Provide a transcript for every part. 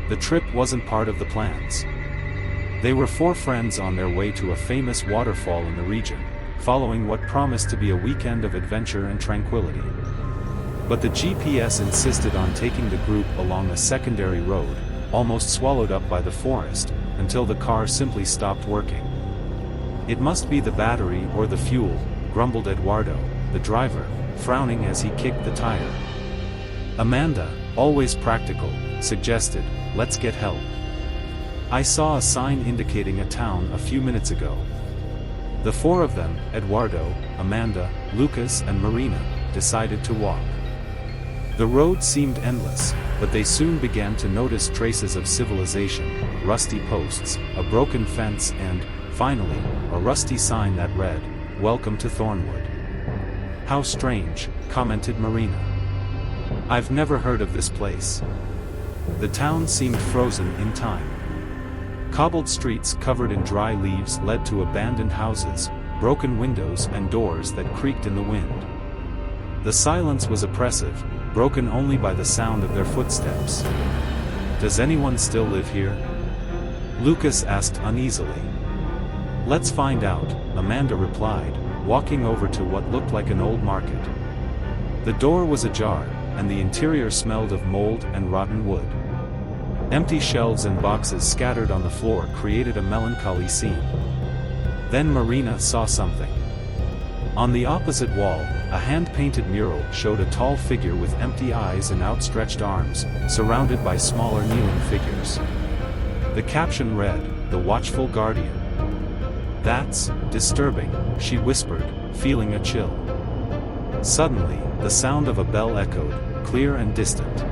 the trip wasn't part of the plans. They were four friends on their way to a famous waterfall in the region, following what promised to be a weekend of adventure and tranquility. But the GPS insisted on taking the group along a secondary road, almost swallowed up by the forest, until the car simply stopped working. "It must be the battery or the fuel," grumbled Eduardo, the driver, frowning as he kicked the tire. Amanda, always practical, suggested, "Let's get help. I saw a sign indicating a town a few minutes ago." The four of them, Eduardo, Amanda, Lucas and Marina, decided to walk. The road seemed endless, but they soon began to notice traces of civilization, rusty posts, a broken fence and, finally, a rusty sign that read, "Welcome to Thornwood." "How strange," commented Marina. "I've never heard of this place." The town seemed frozen in time. Cobbled streets covered in dry leaves led to abandoned houses, broken windows and doors that creaked in the wind. The silence was oppressive, broken only by the sound of their footsteps. "Does anyone still live here?" Lucas asked uneasily. "Let's find out," Amanda replied, walking over to what looked like an old market. The door was ajar, and the interior smelled of mold and rotten wood. Empty shelves and boxes scattered on the floor created a melancholy scene. Then Marina saw something. On the opposite wall, a hand-painted mural showed a tall figure with empty eyes and outstretched arms, surrounded by smaller kneeling figures. The caption read, "The Watchful Guardian." "That's disturbing," she whispered, feeling a chill. Suddenly, the sound of a bell echoed, clear and distant.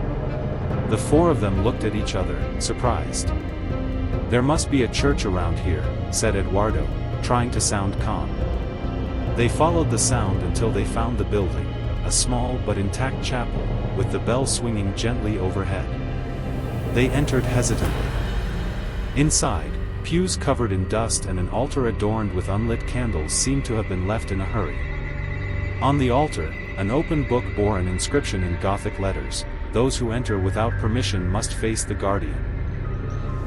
The four of them looked at each other, surprised. "There must be a church around here," said Eduardo, trying to sound calm. They followed the sound until they found the building, a small but intact chapel, with the bell swinging gently overhead. They entered hesitantly. Inside, pews covered in dust and an altar adorned with unlit candles seemed to have been left in a hurry. On the altar, an open book bore an inscription in Gothic letters, "Those who enter without permission must face the Guardian."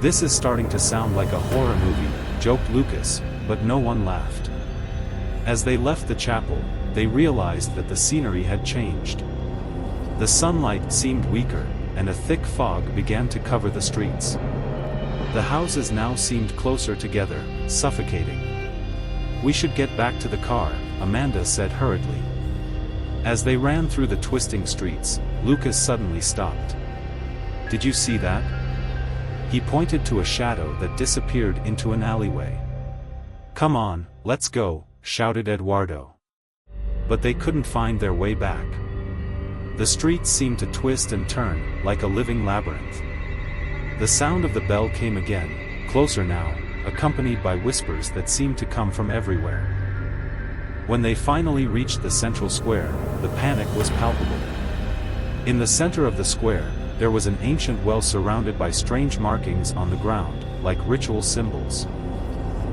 "This is starting to sound like a horror movie," joked Lucas, but no one laughed. As they left the chapel, they realized that the scenery had changed. The sunlight seemed weaker, and a thick fog began to cover the streets. The houses now seemed closer together, suffocating. "We should get back to the car," Amanda said hurriedly. As they ran through the twisting streets, Lucas suddenly stopped. "Did you see that?" He pointed to a shadow that disappeared into an alleyway. "Come on, let's go," shouted Eduardo. But they couldn't find their way back. The streets seemed to twist and turn, like a living labyrinth. The sound of the bell came again, closer now, accompanied by whispers that seemed to come from everywhere. When they finally reached the central square, the panic was palpable. In the center of the square, there was an ancient well surrounded by strange markings on the ground, like ritual symbols.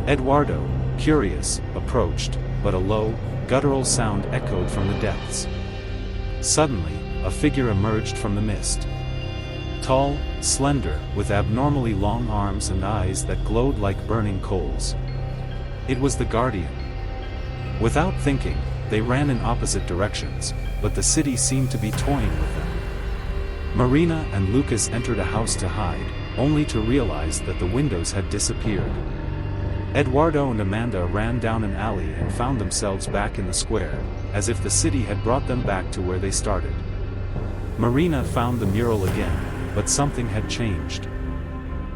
Eduardo, curious, approached, but a low, guttural sound echoed from the depths. Suddenly, a figure emerged from the mist. Tall, slender, with abnormally long arms and eyes that glowed like burning coals. It was the Guardian. Without thinking, they ran in opposite directions, but the city seemed to be toying with them. Marina and Lucas entered a house to hide, only to realize that the windows had disappeared. Eduardo and Amanda ran down an alley and found themselves back in the square, as if the city had brought them back to where they started. Marina found the mural again, but something had changed.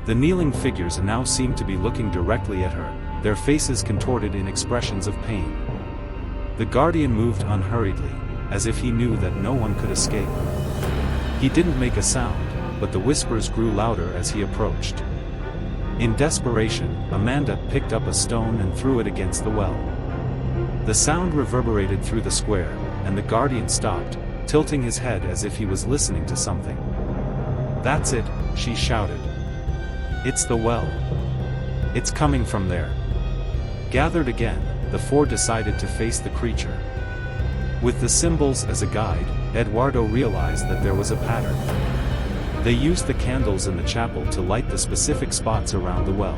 The kneeling figures now seemed to be looking directly at her, their faces contorted in expressions of pain. The Guardian moved unhurriedly, as if he knew that no one could escape. He didn't make a sound, but the whispers grew louder as he approached. In desperation, Amanda picked up a stone and threw it against the well. The sound reverberated through the square, and the Guardian stopped, tilting his head as if he was listening to something. "That's it," she shouted. "It's the well. It's coming from there." Gathered again, the four decided to face the creature. With the symbols as a guide, Eduardo realized that there was a pattern. They used the candles in the chapel to light the specific spots around the well.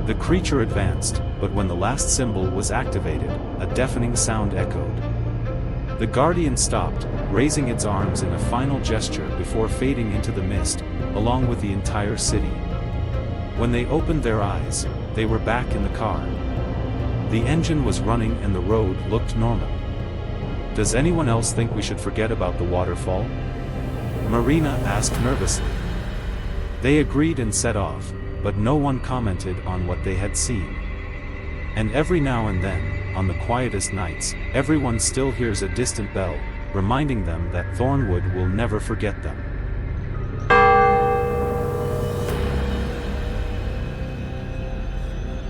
The creature advanced, but when the last symbol was activated, a deafening sound echoed. The guardian stopped, raising its arms in a final gesture before fading into the mist, along with the entire city. When they opened their eyes, they were back in the car. The engine was running and the road looked normal. "Does anyone else think we should forget about the waterfall?" Marina asked nervously. They agreed and set off, but no one commented on what they had seen. And every now and then, on the quietest nights, everyone still hears a distant bell, reminding them that Thornwood will never forget them.